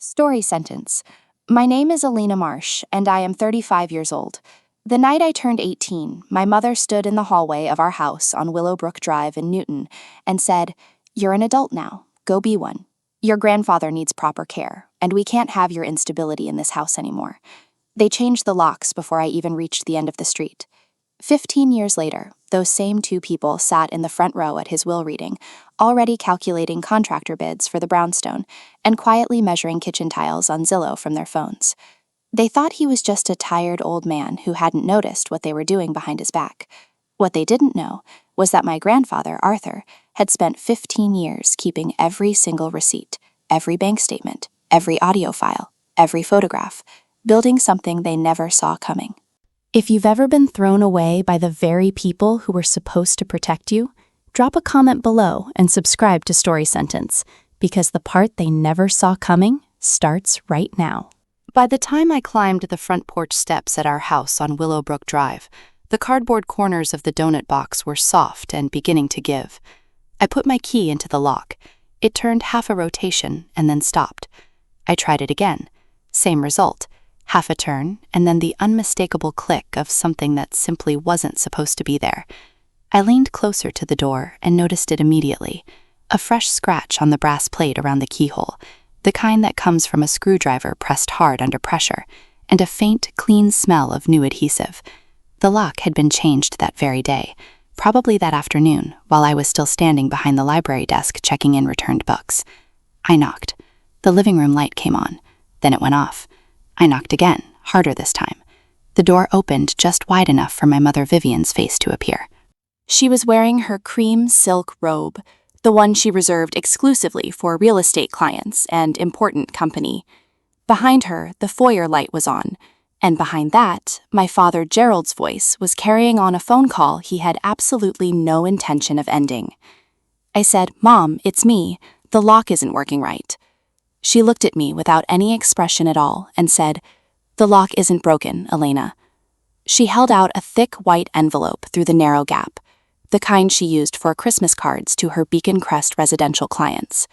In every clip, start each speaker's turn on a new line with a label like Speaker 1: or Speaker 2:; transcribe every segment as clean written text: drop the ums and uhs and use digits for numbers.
Speaker 1: Story sentence. My name is Alina Marsh, and I am 35 years old. The night I turned 18, my mother stood in the hallway of our house on Willowbrook Drive in Newton and said, "You're an adult now. Go be one. Your grandfather needs proper care, and we can't have your instability in this house anymore." They changed the locks before I even reached the end of the street. 15 years later, those same two people sat in the front row at his will reading, already calculating contractor bids for the brownstone and quietly measuring kitchen tiles on Zillow from their phones. They thought he was just a tired old man who hadn't noticed what they were doing behind his back. What they didn't know was that my grandfather, Arthur, had spent 15 years keeping every single receipt, every bank statement, every audio file, every photograph, building something they never saw coming. If you've ever been thrown away by the very people who were supposed to protect you, drop a comment below and subscribe to Story Sentence, because the part they never saw coming starts right now. By the time I climbed the front porch steps at our house on Willowbrook Drive, the cardboard corners of the donut box were soft and beginning to give. I put my key into the lock. It turned half a rotation and then stopped. I tried it again. Same result. Half a turn, and then the unmistakable click of something that simply wasn't supposed to be there. I leaned closer to the door and noticed it immediately. A fresh scratch on the brass plate around the keyhole, the kind that comes from a screwdriver pressed hard under pressure, and a faint, clean smell of new adhesive. The lock had been changed that very day, probably that afternoon, while I was still standing behind the library desk checking in returned books. I knocked. The living room light came on. Then it went off. I knocked again, harder this time. The door opened just wide enough for my mother Vivian's face to appear. She was wearing her cream silk robe, the one she reserved exclusively for real estate clients and important company. Behind her, the foyer light was on, and behind that, my father Gerald's voice was carrying on a phone call he had absolutely no intention of ending. I said, "Mom, it's me. The lock isn't working right." She looked at me without any expression at all and said, "The lock isn't broken, Elena." She held out a thick white envelope through the narrow gap, the kind she used for Christmas cards to her Beacon Crest residential clients.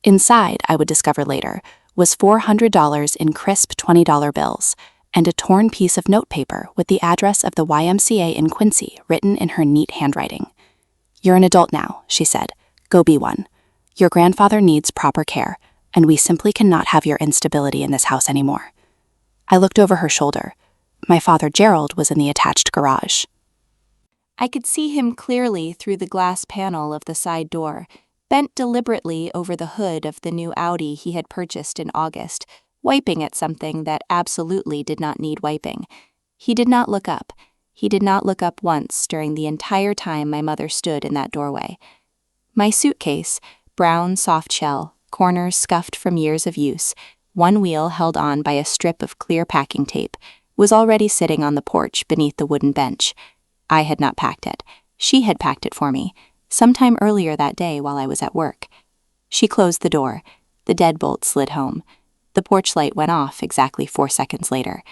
Speaker 1: Inside, I would discover later, was $400 in crisp $20 bills and a torn piece of notepaper with the address of the YMCA in Quincy written in her neat handwriting. "You're an adult now," she said. "Go be one. Your grandfather needs proper care, and we simply cannot have your instability in this house anymore." I looked over her shoulder. My father Gerald was in the attached garage. I could see him clearly through the glass panel of the side door, bent deliberately over the hood of the new Audi he had purchased in August, wiping at something that absolutely did not need wiping. He did not look up. He did not look up once during the entire time my mother stood in that doorway. My suitcase, brown soft shell, corners scuffed from years of use, one wheel held on by a strip of clear packing tape, was already sitting on the porch beneath the wooden bench. I had not packed it. She had packed it for me, sometime earlier that day while I was at work. She closed the door. The deadbolt slid home. The porch light went off exactly 4 seconds later.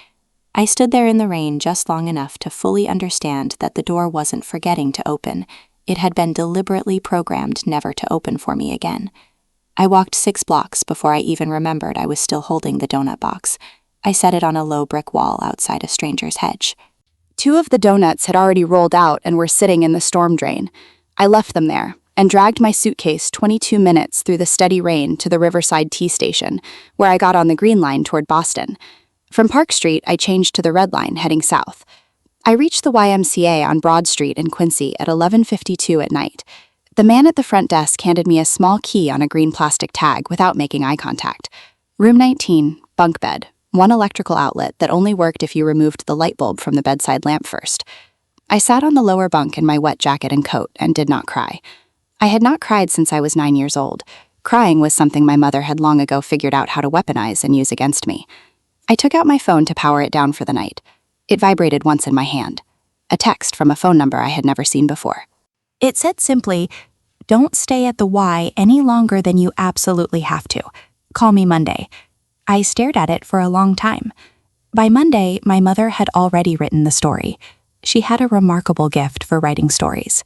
Speaker 1: I stood there in the rain just long enough to fully understand that the door wasn't forgetting to open. It had been deliberately programmed never to open for me again. I walked 6 blocks before I even remembered I was still holding the donut box. I set it on a low brick wall outside a stranger's hedge. 2 of the donuts had already rolled out and were sitting in the storm drain. I left them there and dragged my suitcase 22 minutes through the steady rain to the Riverside T station, where I got on the Green Line toward Boston. From Park Street, I changed to the Red Line, heading south. I reached the YMCA on Broad Street in Quincy at 11:52 at night. The man at the front desk handed me a small key on a green plastic tag without making eye contact. Room 19, bunk bed, one electrical outlet that only worked if you removed the light bulb from the bedside lamp first. I sat on the lower bunk in my wet jacket and coat and did not cry. I had not cried since I was 9 years old. Crying was something my mother had long ago figured out how to weaponize and use against me. I took out my phone to power it down for the night. It vibrated once in my hand. A text from a phone number I had never seen before. It said simply, "Don't stay at the Y any longer than you absolutely have to. Call me Monday." I stared at it for a long time. By Monday, my mother had already written the story. She had a remarkable gift for writing stories.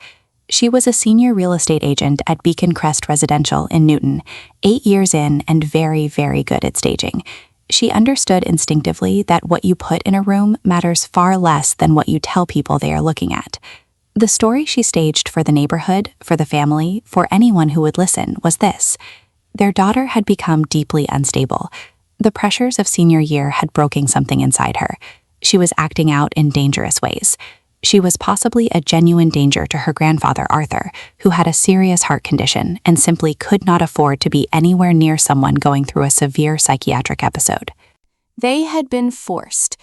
Speaker 1: She was a senior real estate agent at Beacon Crest Residential in Newton, 8 years in and very, very good at staging. She understood instinctively that what you put in a room matters far less than what you tell people they are looking at. The story she staged for the neighborhood, for the family, for anyone who would listen was this. Their daughter had become deeply unstable. The pressures of senior year had broken something inside her. She was acting out in dangerous ways. She was possibly a genuine danger to her grandfather, Arthur, who had a serious heart condition and simply could not afford to be anywhere near someone going through a severe psychiatric episode. They had been forced,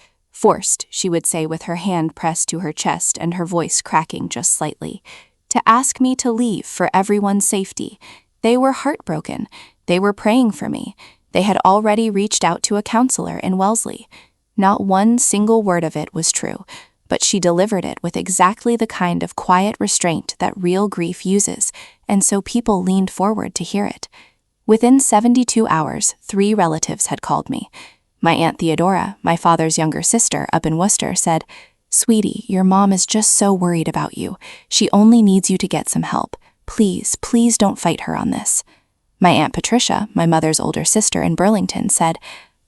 Speaker 1: she would say with her hand pressed to her chest and her voice cracking just slightly, to ask me to leave for everyone's safety. They were heartbroken. They were praying for me. They had already reached out to a counselor in Wellesley. Not one single word of it was true, but she delivered it with exactly the kind of quiet restraint that real grief uses, and so people leaned forward to hear it. Within 72 hours, 3 relatives had called me. My Aunt Theodora, my father's younger sister up in Worcester, said, "Sweetie, your mom is just so worried about you. She only needs you to get some help. Please, please don't fight her on this." My Aunt Patricia, my mother's older sister in Burlington, said,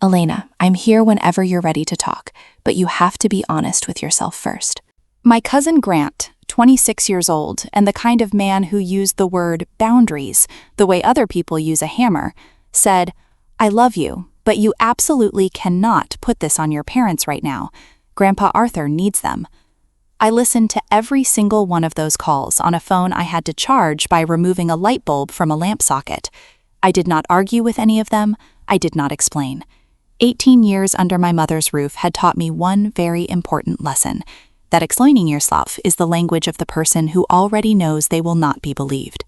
Speaker 1: "Elena, I'm here whenever you're ready to talk, but you have to be honest with yourself first." My cousin Grant, 26 years old, and the kind of man who used the word boundaries the way other people use a hammer, said, "I love you, but you absolutely cannot put this on your parents right now. Grandpa Arthur needs them." I listened to every single one of those calls on a phone I had to charge by removing a light bulb from a lamp socket. I did not argue with any of them. I did not explain. 18 years under my mother's roof had taught me one very important lesson, that explaining yourself is the language of the person who already knows they will not be believed.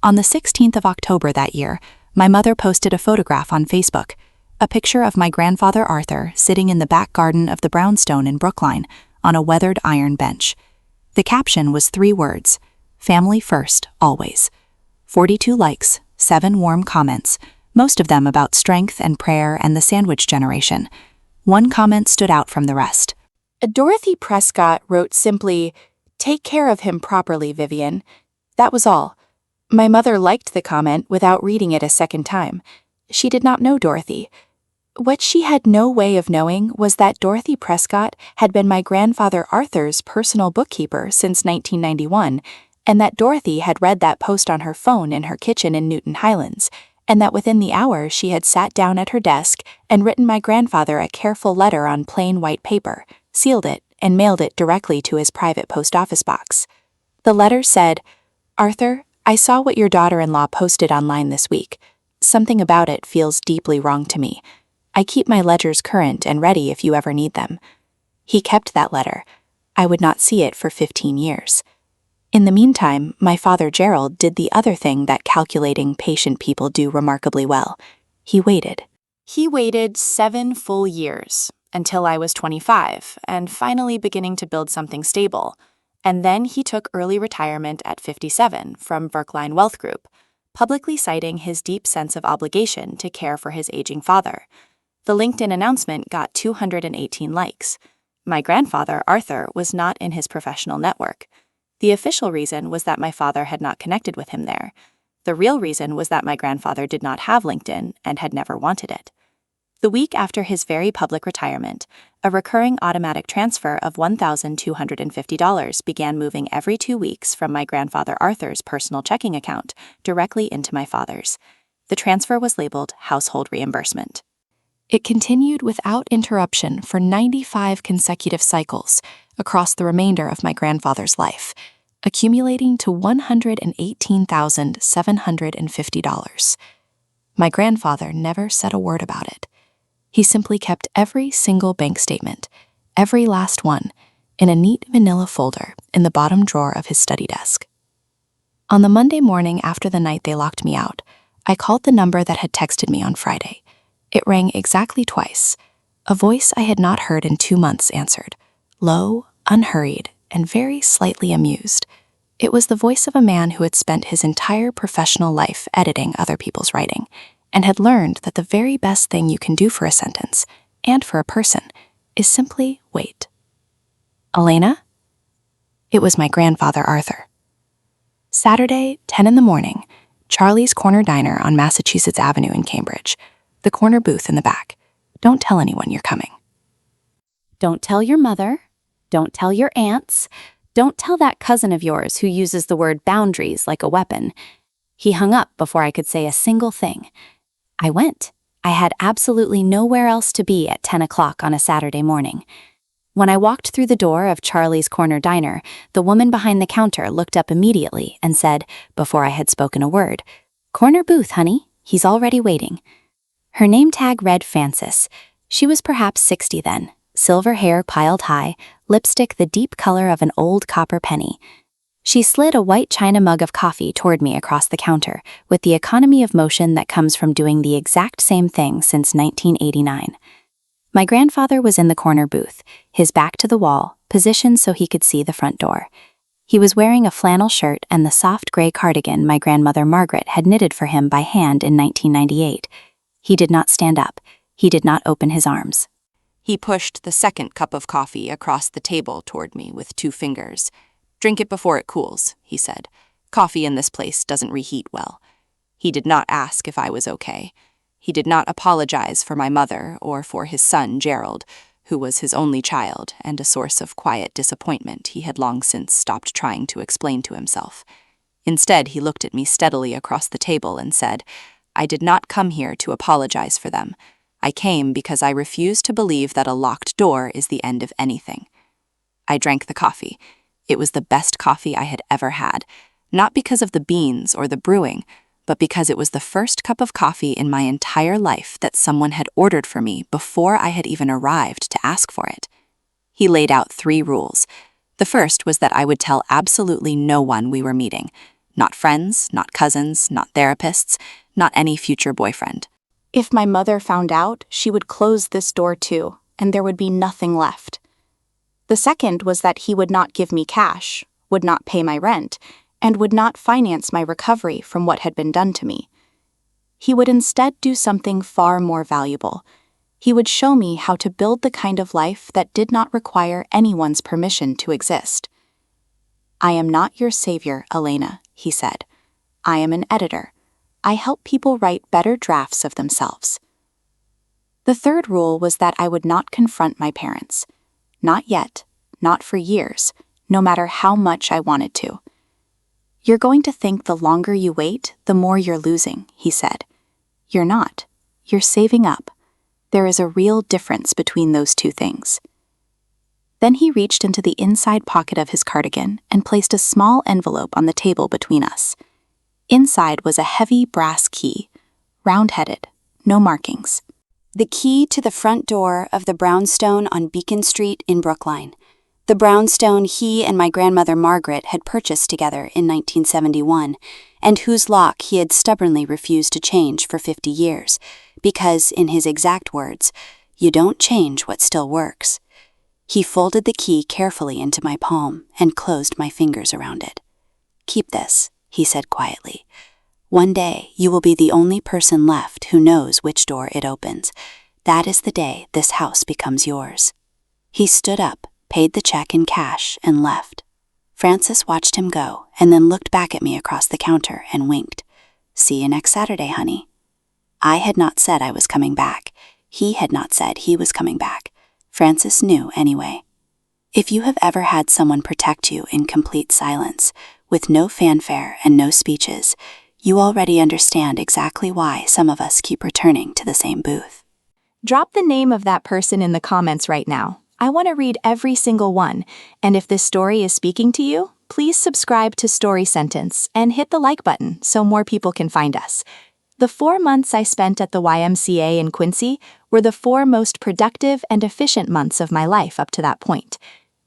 Speaker 1: On the 16th of October that year, my mother posted a photograph on Facebook, a picture of my grandfather Arthur sitting in the back garden of the brownstone in Brookline on a weathered iron bench. The caption was 3 words, "Family first, always." 42 likes, 7 warm comments, most of them about strength and prayer and the sandwich generation. One comment stood out from the rest. Dorothy Prescott wrote simply, "Take care of him properly, Vivian." That was all. My mother liked the comment without reading it a second time. She did not know Dorothy. What she had no way of knowing was that Dorothy Prescott had been my grandfather Arthur's personal bookkeeper since 1991, and that Dorothy had read that post on her phone in her kitchen in Newton Highlands, and that within the hour she had sat down at her desk and written my grandfather a careful letter on plain white paper, sealed it, and mailed it directly to his private post office box. The letter said, "Arthur, I saw what your daughter-in-law posted online this week. Something about it feels deeply wrong to me. I keep my ledgers current and ready if you ever need them." He kept that letter. I would not see it for 15 years. In the meantime, my father Gerald did the other thing that calculating, patient people do remarkably well. He waited. He waited 7 full years, until I was 25, and finally beginning to build something stable. And then he took early retirement at 57 from Brookline Wealth Group, publicly citing his deep sense of obligation to care for his aging father. The LinkedIn announcement got 218 likes. My grandfather, Arthur, was not in his professional network. The official reason was that my father had not connected with him there. The real reason was that my grandfather did not have LinkedIn and had never wanted it. The week after his very public retirement, a recurring automatic transfer of $1,250 began moving every 2 weeks from my grandfather Arthur's personal checking account directly into my father's. The transfer was labeled household reimbursement. It continued without interruption for 95 consecutive cycles across the remainder of my grandfather's life, accumulating to $118,750. My grandfather never said a word about it. He simply kept every single bank statement, every last one, in a neat manila folder in the bottom drawer of his study desk. On the Monday morning after the night they locked me out, I called the number that had texted me on Friday. It rang exactly twice. A voice I had not heard in 2 months answered, low, unhurried, and very slightly amused. It was the voice of a man who had spent his entire professional life editing other people's writing, and had learned that the very best thing you can do for a sentence, and for a person, is simply wait. "Elena?" It was my grandfather Arthur. Saturday, 10 in the morning, Charlie's Corner Diner on Massachusetts Avenue in Cambridge. The corner booth in the back. Don't tell anyone you're coming.
Speaker 2: Don't tell your mother. Don't tell your aunts. Don't tell that cousin of yours who uses the word boundaries like a weapon. He hung up before I could say a single thing. I went. I had absolutely nowhere else to be at 10 o'clock on a Saturday morning. When I walked through the door of Charlie's Corner Diner, the woman behind the counter looked up immediately and said, before I had spoken a word, "Corner booth, honey. He's already waiting." Her name tag read Frances. She was perhaps 60 then, silver hair piled high, lipstick the deep color of an old copper penny. She slid a white china mug of coffee toward me across the counter with the economy of motion that comes from doing the exact same thing since 1989. My grandfather was in the corner booth, his back to the wall, positioned so he could see the front door. He was wearing a flannel shirt and the soft gray cardigan my grandmother Margaret had knitted for him by hand in 1998. He did not stand up. He did not open his arms.
Speaker 3: He pushed the second cup of coffee across the table toward me with 2 fingers. "Drink it before it cools," he said. "Coffee in this place doesn't reheat well." He did not ask if I was okay. He did not apologize for my mother or for his son, Gerald, who was his only child and a source of quiet disappointment he had long since stopped trying to explain to himself. Instead, he looked at me steadily across the table and said, "I did not come here to apologize for them. I came because I refuse to believe that a locked door is the end of anything." I drank the coffee. It was the best coffee I had ever had, not because of the beans or the brewing, but because it was the first cup of coffee in my entire life that someone had ordered for me before I had even arrived to ask for it. He laid out 3 rules. The first was that I would tell absolutely no one we were meeting. Not friends, not cousins, not therapists, not any future boyfriend.
Speaker 1: If my mother found out, she would close this door too, and there would be nothing left. The second was that he would not give me cash, would not pay my rent, and would not finance my recovery from what had been done to me. He would instead do something far more valuable. He would show me how to build the kind of life that did not require anyone's permission to exist. "I am not your savior, Elena," he said. "I am an editor. I help people write better drafts of themselves." The third rule was that I would not confront my parents. Not yet, not for years, no matter how much I wanted to. "You're going to think the longer you wait, the more you're losing," he said. "You're not. You're saving up. There is a real difference between those 2 things." Then he reached into the inside pocket of his cardigan and placed a small envelope on the table between us. Inside was a heavy brass key, round-headed, no markings. The key to the front door of the brownstone on Beacon Street in Brookline. The brownstone he and my grandmother Margaret had purchased together in 1971, and whose lock he had stubbornly refused to change for 50 years, because, in his exact words, "You don't change what still works." He folded the key carefully into my palm and closed my fingers around it. "Keep this," he said quietly. "One day you will be the only person left who knows which door it opens. That is the day this house becomes yours." He stood up, paid the check in cash, and left. Frances watched him go and then looked back at me across the counter and winked. "See you next Saturday, honey." I had not said I was coming back. He had not said he was coming back. Frances knew anyway. If you have ever had someone protect you in complete silence, with no fanfare and no speeches, you already understand exactly why some of us keep returning to the same booth. Drop the name of that person in the comments right now. I want to read every single one, and if this story is speaking to you, please subscribe to Story Sentence and hit the like button so more people can find us. The 4 months I spent at the YMCA in Quincy were the 4 most productive and efficient months of my life up to that point.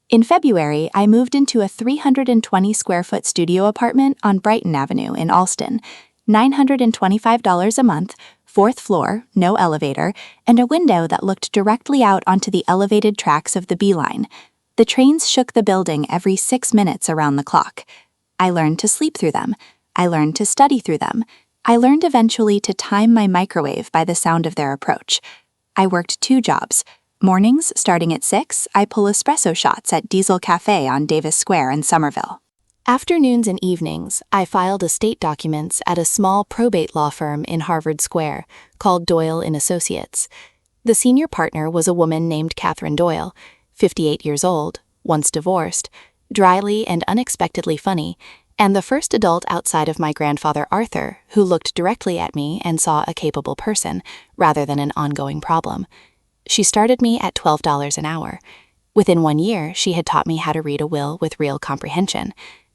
Speaker 1: In February, I moved into a 320-square-foot studio apartment on Brighton Avenue in Allston, $925 a month, 4th floor, no elevator, and a window that looked directly out onto the elevated tracks of the B line. The trains shook the building every 6 minutes around the clock. I learned to sleep through them. I learned to study through them. I learned eventually to time my microwave by the sound of their approach. I worked 2 jobs. Mornings, starting at 6, I pull espresso shots at Diesel Cafe on Davis Square in Somerville. Afternoons and evenings, I filed estate documents at a small probate law firm in Harvard Square called Doyle and Associates. The senior partner was a woman named Catherine Doyle, 58 years old, once divorced, dryly and unexpectedly funny, and the first adult outside of my grandfather Arthur who looked directly at me and saw a capable person rather than an ongoing problem. She started me at $12 an hour. Within 1 year, she had taught me how to read a will with real comprehension.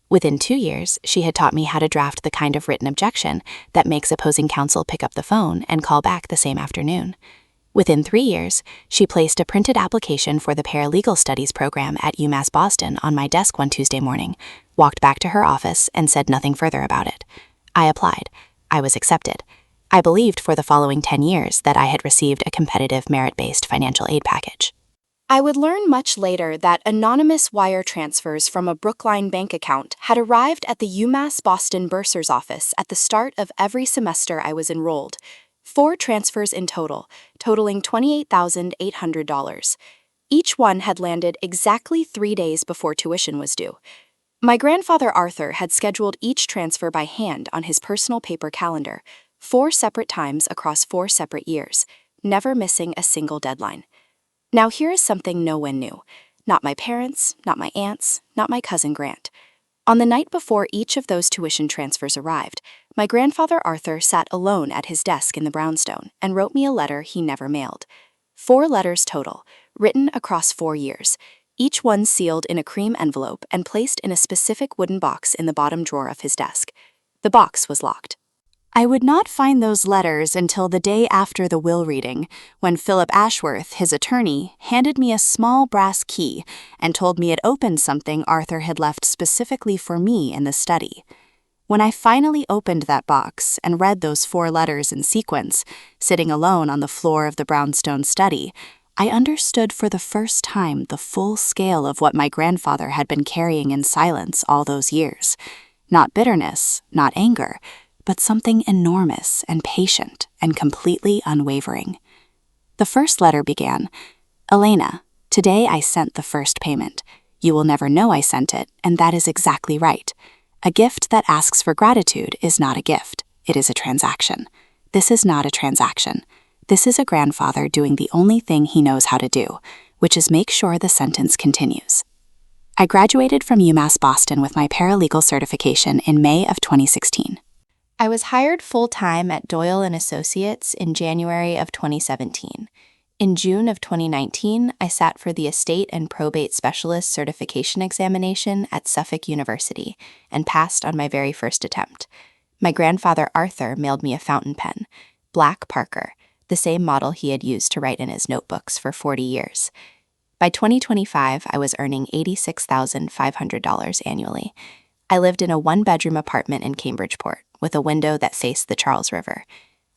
Speaker 1: Within 2 years, she had taught me how to draft the kind of written objection that makes opposing counsel pick up the phone and call back the same afternoon. Within 3 years, she placed a printed application for the paralegal studies program at UMass Boston on my desk one Tuesday morning, walked back to her office, and said nothing further about it. I applied. I was accepted. I believed for the following 10 years that I had received a competitive merit-based financial aid package. I would learn much later that anonymous wire transfers from a Brookline bank account had arrived at the UMass Boston bursar's office at the start of every semester I was enrolled. 4 transfers in total, totaling $28,800. Each one had landed exactly 3 days before tuition was due. My grandfather Arthur had scheduled each transfer by hand on his personal paper calendar, 4 separate times across 4 separate years, never missing a single deadline. Now here is something no one knew. Not my parents, not my aunts, not my cousin Grant. On the night before each of those tuition transfers arrived, my grandfather Arthur sat alone at his desk in the brownstone and wrote me a letter he never mailed. 4 letters total, written across 4 years, each one sealed in a cream envelope and placed in a specific wooden box in the bottom drawer of his desk. The box was locked. I would not find those letters until the day after the will reading, when Philip Ashworth, his attorney, handed me a small brass key and told me it opened something Arthur had left specifically for me in the study. When I finally opened that box and read those 4 letters in sequence, sitting alone on the floor of the brownstone study, I understood for the first time the full scale of what my grandfather had been carrying in silence all those years. Not bitterness, not anger, but something enormous and patient and completely unwavering. The first letter began, "Elena, today I sent the first payment. You will never know I sent it, and that is exactly right. A gift that asks for gratitude is not a gift. It is a transaction. This is not a transaction. This is a grandfather doing the only thing he knows how to do, which is make sure the sentence continues." I graduated from UMass Boston with my paralegal certification in May of 2016. I was hired full-time at Doyle and Associates in January of 2017. In June of 2019, I sat for the Estate and Probate Specialist Certification Examination at Suffolk University and passed on my very first attempt. My grandfather Arthur mailed me a fountain pen, Black Parker, the same model he had used to write in his notebooks for 40 years. By 2025, I was earning $86,500 annually. I lived in a 1-bedroom apartment in Cambridgeport with a window that faced the Charles River.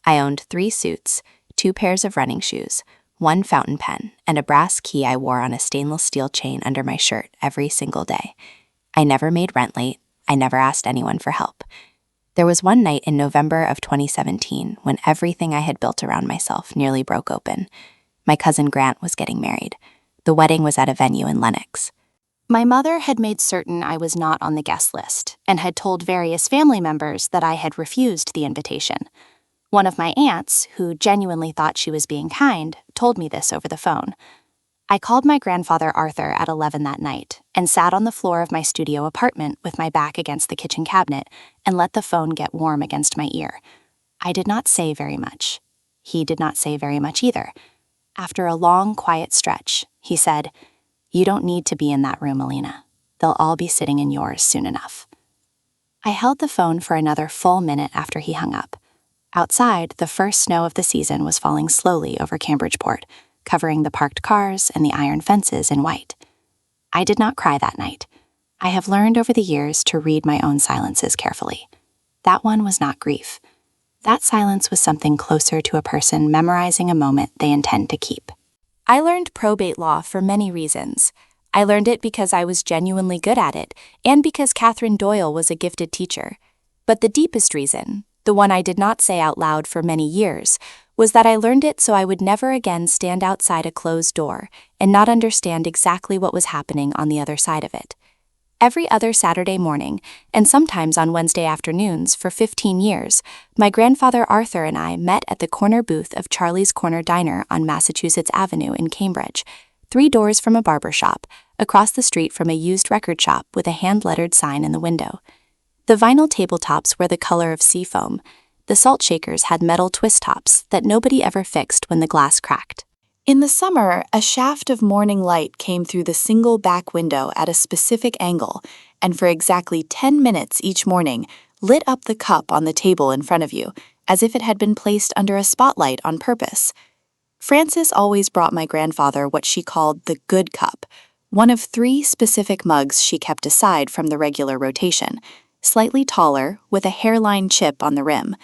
Speaker 1: I owned 3 suits, 2 pairs of running shoes, 1 fountain pen, and a brass key I wore on a stainless steel chain under my shirt every single day. I never made rent late. I never asked anyone for help. There was one night in November of 2017 when everything I had built around myself nearly broke open. My cousin Grant was getting married. The wedding was at a venue in Lenox. My mother had made certain I was not on the guest list and had told various family members that I had refused the invitation. One of my aunts, who genuinely thought she was being kind, told me this over the phone. I called my grandfather Arthur at 11 that night and sat on the floor of my studio apartment with my back against the kitchen cabinet and let the phone get warm against my ear. I did not say very much. He did not say very much either. After a long, quiet stretch, he said, "You don't need to be in that room, Alina. They'll all be sitting in yours soon enough." I held the phone for another full minute after he hung up. Outside, the first snow of the season was falling slowly over Cambridgeport, covering the parked cars and the iron fences in white. I did not cry that night. I have learned over the years to read my own silences carefully. That one was not grief. That silence was something closer to a person memorizing a moment they intend to keep. I learned probate law for many reasons. I learned it because I was genuinely good at it, and because Catherine Doyle was a gifted teacher. But the deepest reason, the one I did not say out loud for many years, was that I learned it so I would never again stand outside a closed door and not understand exactly what was happening on the other side of it. Every other Saturday morning, and sometimes on Wednesday afternoons for 15 years, my grandfather Arthur and I met at the corner booth of Charlie's Corner Diner on Massachusetts Avenue in Cambridge, 3 doors from a barber shop, across the street from a used record shop with a hand-lettered sign in the window. The vinyl tabletops were the color of seafoam. The salt shakers had metal twist tops that nobody ever fixed when the glass cracked. In the summer, a shaft of morning light came through the single back window at a specific angle, and for exactly 10 minutes each morning, lit up the cup on the table in front of you, as if it had been placed under a spotlight on purpose. Frances always brought my grandfather what she called the good cup, one of 3 specific mugs she kept aside from the regular rotation, slightly taller, with a hairline chip on the rim.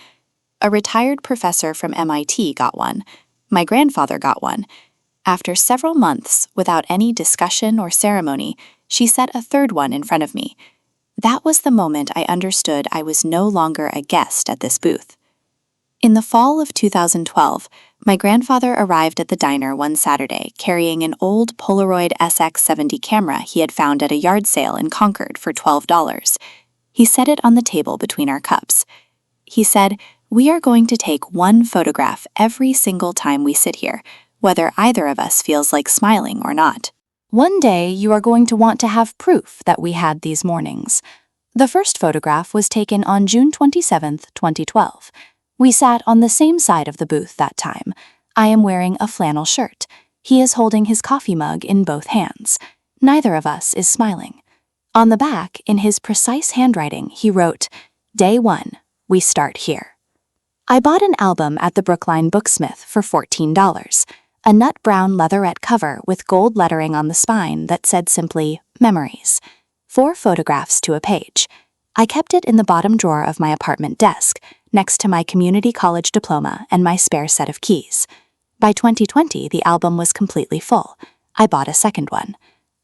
Speaker 1: A retired professor from MIT got one. My grandfather got one. After several months, without any discussion or ceremony, she set a 3rd one in front of me. That was the moment I understood I was no longer a guest at this booth. In the fall of 2012, my grandfather arrived at the diner one Saturday carrying an old Polaroid SX70 camera he had found at a yard sale in Concord for $12. He set it on the table between our cups. He said, "We are going to take one photograph every single time we sit here, whether either of us feels like smiling or not. One day you are going to want to have proof that we had these mornings." The first photograph was taken on June 27, 2012. We sat on the same side of the booth that time. I am wearing a flannel shirt. He is holding his coffee mug in both hands. Neither of us is smiling. On the back, in his precise handwriting, he wrote, "Day 1, we start here." I bought an album at the Brookline Booksmith for $14, a nut brown leatherette cover with gold lettering on the spine that said simply, "Memories." 4 photographs to a page. I kept it in the bottom drawer of my apartment desk, next to my community college diploma and my spare set of keys. By 2020, the album was completely full. I bought a second one.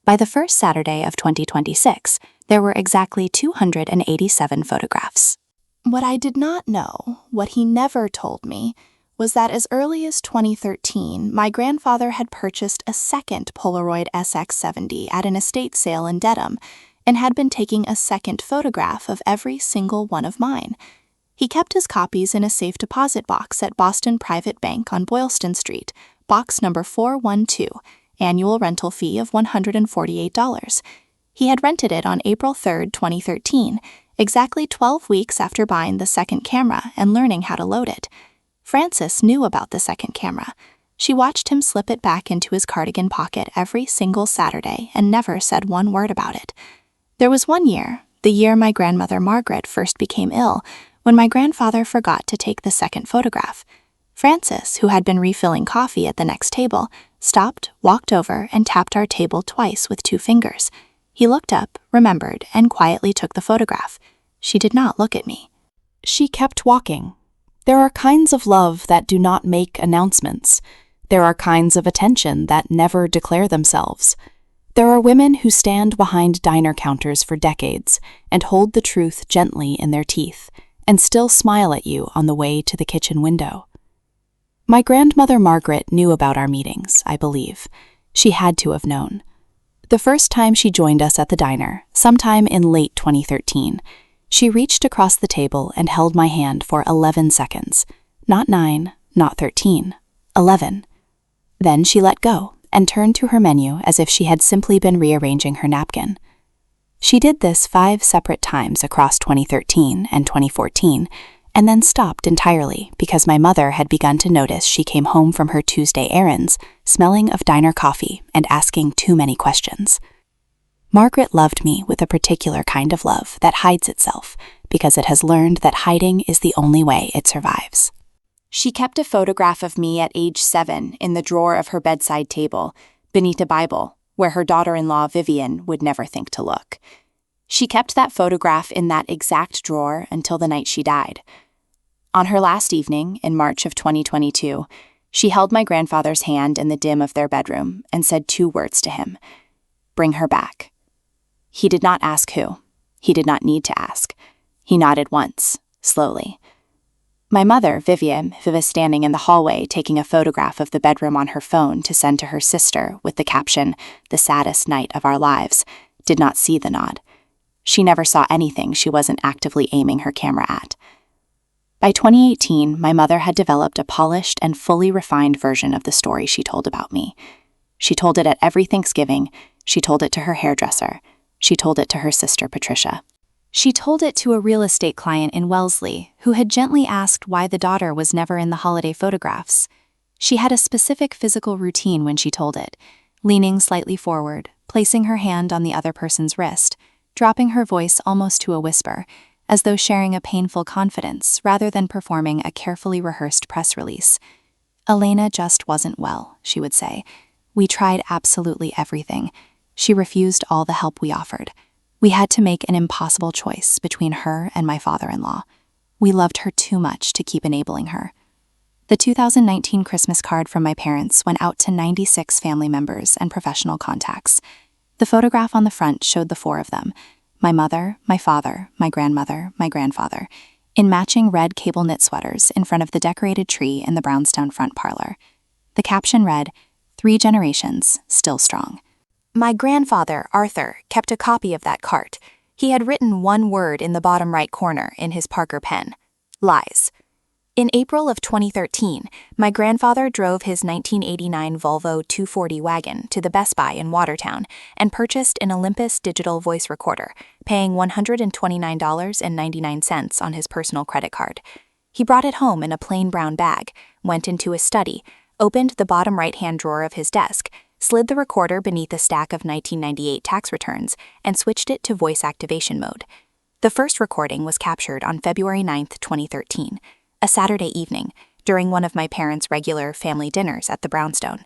Speaker 1: By the first Saturday of 2026, there were exactly 287 photographs. What I did not know, what he never told me, was that as early as 2013, my grandfather had purchased a second Polaroid SX70 at an estate sale in Dedham and had been taking a second photograph of every single one of mine. He kept his copies in a safe deposit box at Boston Private Bank on Boylston Street, box number 412, annual rental fee of $148. He had rented it on April 3, 2013, exactly 12 weeks after buying the second camera and learning how to load it. Frances knew about the second camera. She watched him slip it back into his cardigan pocket every single Saturday and never said one word about it. There was one year, the year my grandmother Margaret first became ill, when my grandfather forgot to take the second photograph. Frances, who had been refilling coffee at the next table, stopped, walked over, and tapped our table twice with 2 fingers. He looked up, remembered, and quietly took the photograph. She did not look at me. She kept walking. There are kinds of love that do not make announcements. There are kinds of attention that never declare themselves. There are women who stand behind diner counters for decades and hold the truth gently in their teeth and still smile at you on the way to the kitchen window. My grandmother Margaret knew about our meetings, I believe. She had to have known. The first time she joined us at the diner, sometime in late 2013, she reached across the table and held my hand for 11 seconds. Not 9, not 13, 11. Then she let go and turned to her menu as if she had simply been rearranging her napkin. She did this 5 separate times across 2013 and 2014, and then stopped entirely because my mother had begun to notice she came home from her Tuesday errands, smelling of diner coffee and asking too many questions. Margaret loved me with a particular kind of love that hides itself because it has learned that hiding is the only way it survives. She kept a photograph of me at age 7 in the drawer of her bedside table, beneath a Bible, where her daughter-in-law Vivian would never think to look. She kept that photograph in that exact drawer until the night she died. On her last evening, in March of 2022, she held my grandfather's hand in the dim of their bedroom and said 2 words to him: "Bring her back." He did not ask who. He did not need to ask. He nodded once, slowly. My mother, Vivian, who was standing in the hallway taking a photograph of the bedroom on her phone to send to her sister with the caption, "The saddest night of our lives," did not see the nod. She never saw anything she wasn't actively aiming her camera at. By 2018, my mother had developed a polished and fully refined version of the story she told about me. She told it at every Thanksgiving. She told it to her hairdresser. She told it to her sister, Patricia. She told it to a real estate client in Wellesley who had gently asked why the daughter was never in the holiday photographs. She had a specific physical routine when she told it, leaning slightly forward, placing her hand on the other person's wrist, dropping her voice almost to a whisper, as though sharing a painful confidence rather than performing a carefully rehearsed press release. Elena just wasn't well, she would say. We tried absolutely everything. She refused all the help we offered. We had to make an impossible choice between her and my father-in-law. We loved her too much to keep enabling her. The 2019 Christmas card from my parents went out to 96 family members and professional contacts. The photograph on the front showed the four of them, my mother, my father, my grandmother, my grandfather, in matching red cable knit sweaters in front of the decorated tree in the brownstone front parlor. The caption read, 3 generations, still strong. My grandfather, Arthur, kept a copy of that cart. He had written one word in the bottom right corner in his Parker pen, lies. In April of 2013, my grandfather drove his 1989 Volvo 240 wagon to the Best Buy in Watertown and purchased an Olympus digital voice recorder, paying $129.99 on his personal credit card. He brought it home in a plain brown bag, went into his study, opened the bottom right-hand drawer of his desk, slid the recorder beneath a stack of 1998 tax returns, and switched it to voice activation mode. The first recording was captured on February 9, 2013. A Saturday evening, during one of my parents' regular family dinners at the Brownstone.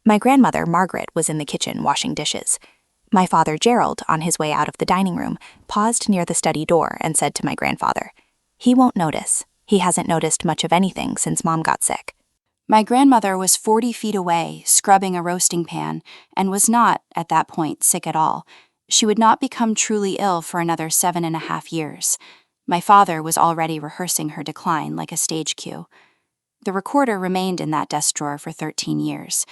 Speaker 1: My grandmother, Margaret, was in the kitchen washing dishes. My father, Gerald, on his way out of the dining room, paused near the study door and said to my grandfather, "He won't notice. He hasn't noticed much of anything since Mom got sick." My grandmother was 40 feet away, scrubbing a roasting pan, and was not, at that point, sick at all. She would not become truly ill for another 7.5 years. My father was already rehearsing her decline like a stage cue. The recorder remained in that desk drawer for 13 years.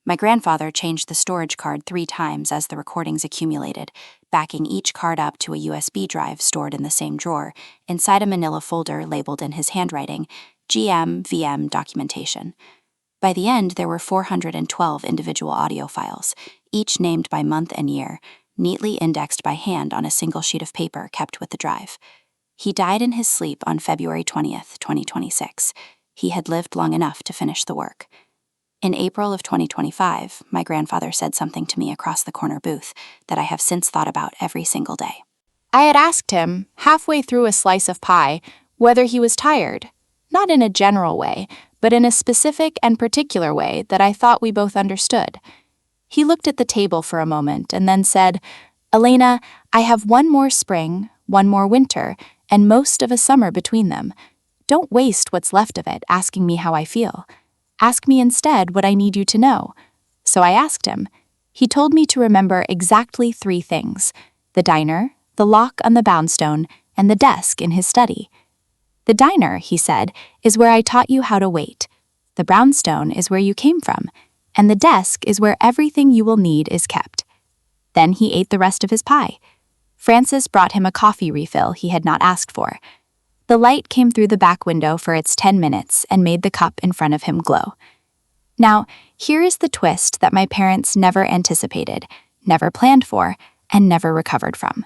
Speaker 1: My grandfather changed the storage card 3 times as the recordings accumulated, backing each card up to a USB drive stored in the same drawer, inside a manila folder labeled in his handwriting, GM VM documentation. By the end, there were 412 individual audio files, each named by month and year, neatly indexed by hand on a single sheet of paper kept with the drive. He died in his sleep on February 20th, 2026. He had lived long enough to finish the work. In April of 2025, my grandfather said something to me across the corner booth that I have since thought about every single day. I had asked him, halfway through a slice of pie, whether he was tired, not in a general way, but in a specific and particular way that I thought we both understood. He looked at the table for a moment and then said, "Elena, I have one more spring, one more winter, and most of a summer between them. Don't waste what's left of it asking me how I feel. Ask me instead what I need you to know." So I asked him. He told me to remember exactly 3 things: the diner, the lock on the brownstone, and the desk in his study. The diner, he said, is where I taught you how to wait. The brownstone is where you came from, and the desk is where everything you will need is kept. Then he ate the rest of his pie. Francis brought him a coffee refill he had not asked for. The light came through the back window for its 10 minutes and made the cup in front of him glow. Now, here is the twist that my parents never anticipated, never planned for, and never recovered from.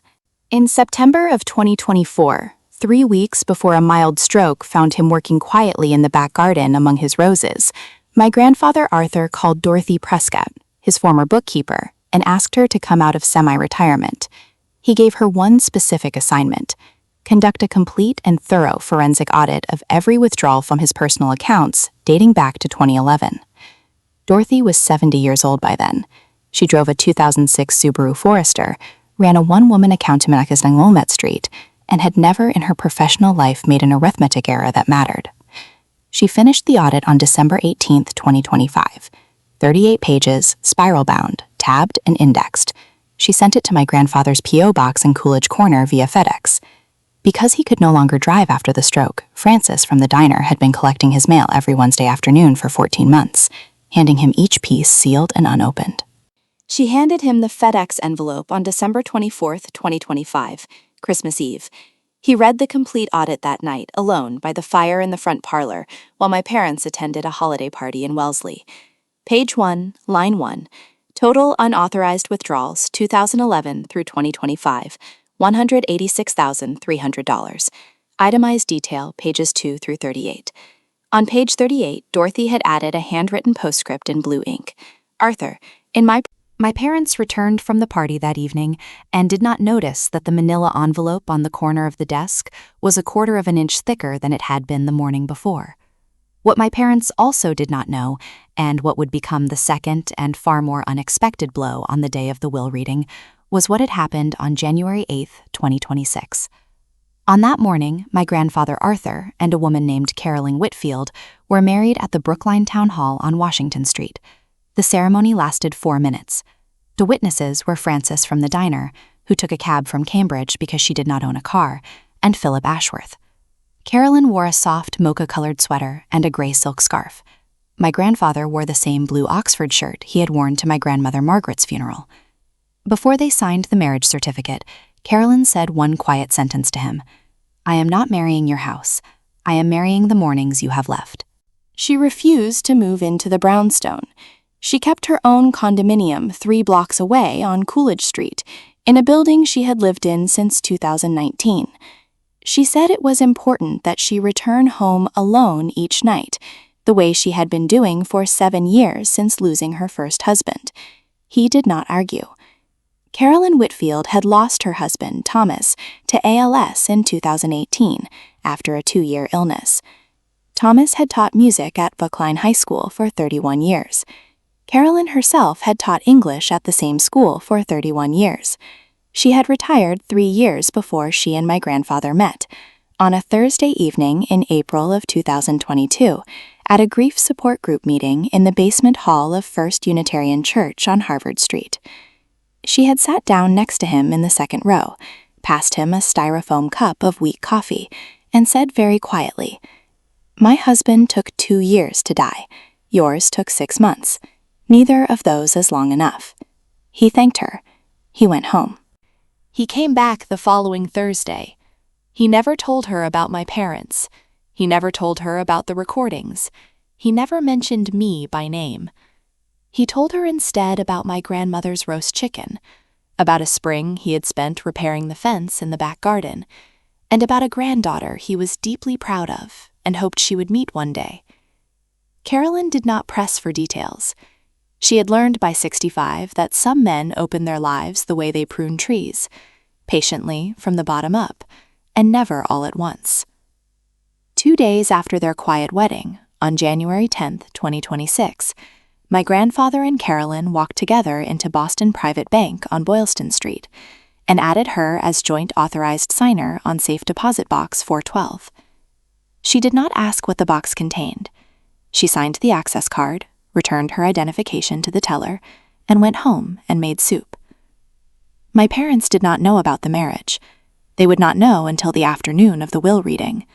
Speaker 1: In September of 2024, 3 weeks before a mild stroke found him working quietly in the back garden among his roses, my grandfather Arthur called Dorothy Prescott, his former bookkeeper, and asked her to come out of semi-retirement. He gave her one specific assignment: conduct a complete and thorough forensic audit of every withdrawal from his personal accounts dating back to 2011. Dorothy was 70 years old by then. She drove a 2006 Subaru Forester, ran a one-woman accountant at Wilmette Street, and had never in her professional life made an arithmetic error that mattered. She finished the audit on December 18, 2025. 38 pages, spiral-bound, tabbed, and indexed. She sent it to my grandfather's P.O. box in Coolidge Corner via FedEx. Because he could no longer drive after the stroke, Francis from the diner had been collecting his mail every Wednesday afternoon for 14 months, handing him each piece sealed and unopened. She handed him the FedEx envelope on December 24, 2025, Christmas Eve. He read the complete audit that night, alone, by the fire in the front parlor, while my parents attended a holiday party in Wellesley. Page 1, line 1. Total unauthorized withdrawals 2011 through 2025, $186,300. Itemized detail, pages 2 through 38. On page 38, Dorothy had added a handwritten postscript in blue ink. Arthur, My parents returned from the party that evening and did not notice that the manila envelope on the corner of the desk was 1/4 of an inch thicker than it had been the morning before. What my parents also did not know, and what would become the second and far more unexpected blow on the day of the will reading, was what had happened on January 8, 2026. On that morning, my grandfather Arthur and a woman named Carolyn Whitfield were married at the Brookline Town Hall on Washington Street. The ceremony lasted 4 minutes. The witnesses were Frances from the diner, who took a cab from Cambridge because she did not own a car, and Philip Ashworth. Carolyn wore a soft mocha-colored sweater and a gray silk scarf. My grandfather wore the same blue Oxford shirt he had worn to my grandmother Margaret's funeral. Before they signed the marriage certificate, Carolyn said one quiet sentence to him: "I am not marrying your house. I am marrying the mornings you have left." She refused to move into the brownstone. She kept her own condominium 3 blocks away on Coolidge Street, in a building she had lived in since 2019. She said it was important that she return home alone each night, the way she had been doing for 7 years since losing her first husband. He did not argue. Carolyn Whitfield had lost her husband, Thomas, to ALS in 2018, after a 2-year illness. Thomas had taught music at Brookline High School for 31 years. Carolyn herself had taught English at the same school for 31 years. She had retired 3 years before she and my grandfather met, on a Thursday evening in April of 2022, at a grief support group meeting in the basement hall of First Unitarian Church on Harvard Street. She had sat down next to him in the second row, passed him a styrofoam cup of weak coffee, and said very quietly, "My husband took 2 years to die. Yours took 6 months. Neither of those is long enough." He thanked her. He went home. He came back the following Thursday. He never told her about my parents. He never told her about the recordings. He never mentioned me by name. He told her instead about my grandmother's roast chicken, about a spring he had spent repairing the fence in the back garden, and about a granddaughter he was deeply proud of and hoped she would meet one day. Carolyn did not press for details. She had learned by 65 that some men open their lives the way they prune trees, patiently from the bottom up, and never all at once. 2 days after their quiet wedding, on January 10, 2026, my grandfather and Carolyn walked together into Boston Private Bank on Boylston Street and added her as joint authorized signer on Safe Deposit Box 412. She did not ask what the box contained. She signed the access card, returned her identification to the teller, and went home and made soup. My parents did not know about the marriage. They would not know until the afternoon of the will reading.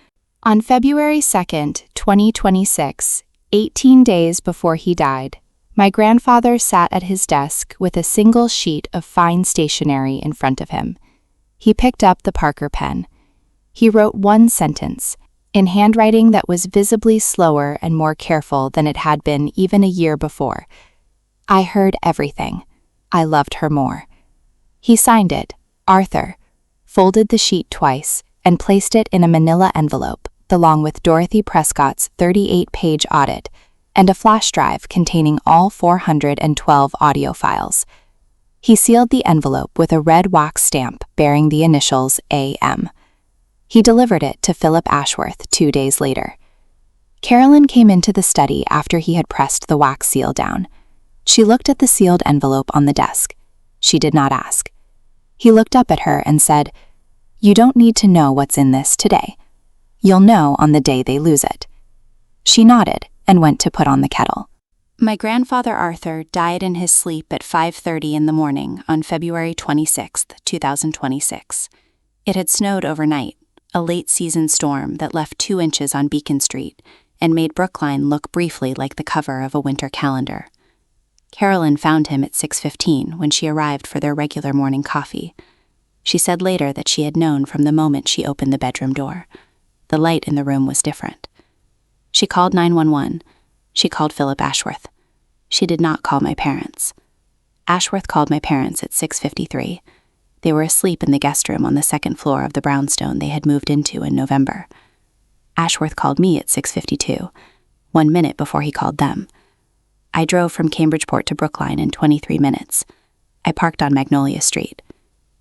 Speaker 1: On February 2, 2026, 18 days before he died, my grandfather sat at his desk with a single sheet of fine stationery in front of him. He picked up the Parker pen. He wrote one sentence, in handwriting that was visibly slower and more careful than it had been even a year before. "I heard everything. I loved her more." He signed it, Arthur, folded the sheet twice, and placed it in a manila envelope, along with Dorothy Prescott's 38-page audit, and a flash drive containing all 412 audio files. He sealed the envelope with a red wax stamp bearing the initials AM. He delivered it to Philip Ashworth 2 days later. Carolyn came into the study after he had pressed the wax seal down. She looked at the sealed envelope on the desk. She did not ask. He looked up at her and said, "You don't need to know what's in this today. You'll know on the day they lose it." She nodded and went to put on the kettle. My grandfather Arthur died in his sleep at 5:30 in the morning on February 26, 2026. It had snowed overnight, a late-season storm that left 2 inches on Beacon Street and made Brookline look briefly like the cover of a winter calendar.
Speaker 2: Carolyn found him at 6:15 when she arrived for their regular morning coffee. She said later that she had known from the moment she opened the bedroom door. The light in the room was different. She called 911. She called Philip Ashworth. She did not call my parents. Ashworth called my parents at 6:53. They were asleep in the guest room on the second floor of the brownstone they had moved into in November. Ashworth called me at 6:52, 1 minute before he called them. I drove from Cambridgeport to Brookline in 23 minutes. I parked on Magnolia Street.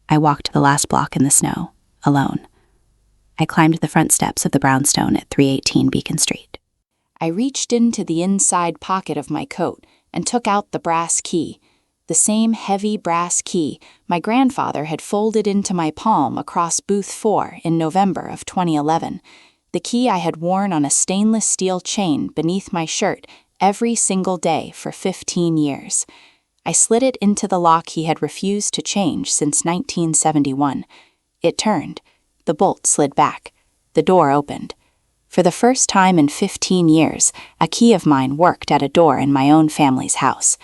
Speaker 2: I walked the last block in the snow, alone. I climbed the front steps of the brownstone at 318 Beacon Street.
Speaker 1: I reached into the inside pocket of my coat and took out the brass key, the same heavy brass key my grandfather had folded into my palm across Booth 4 in November of 2011, the key I had worn on a stainless steel chain beneath my shirt every single day for 15 years. I slid it into the lock he had refused to change since 1971. It turned. The bolt slid back. The door opened. For the first time in 15 years, a key of mine worked at a door in my own family's house.